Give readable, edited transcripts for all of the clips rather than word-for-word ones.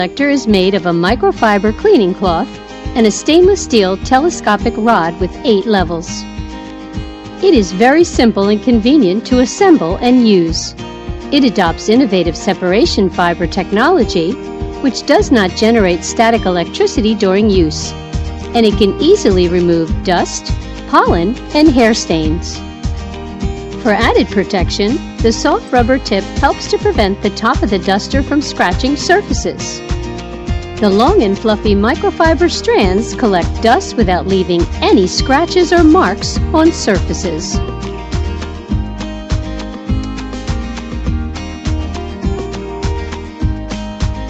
Collector is made of a microfiber cleaning cloth and a stainless steel telescopic rod with 8 levels. It is very simple and convenient to assemble and use. It adopts innovative separation fiber technology, which does not generate static electricity during use, and it can easily remove dust, pollen, and hair stains. For added protection, the soft rubber tip helps to prevent the top of the duster from scratching surfaces. The long and fluffy microfiber strands collect dust without leaving any scratches or marks on surfaces.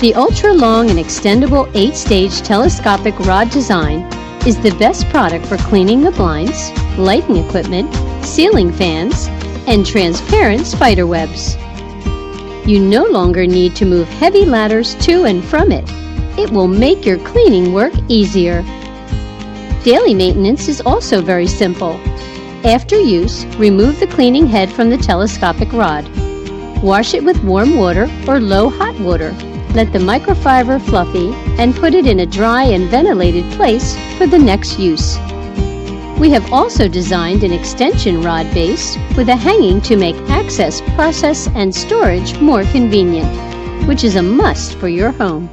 The ultra-long and extendable 8-stage telescopic rod design is the best product for cleaning the blinds, lighting equipment, ceiling fans, and transparent spider webs. You no longer need to move heavy ladders to and from it. It will make your cleaning work easier. Daily maintenance is also very simple. After use, remove the cleaning head from the telescopic rod. Wash it with warm water or low hot water. Let the microfiber fluffy and put it in a dry and ventilated place for the next use. We have also designed an extension rod base with a hanging to make access, process, and storage more convenient, which is a must for your home.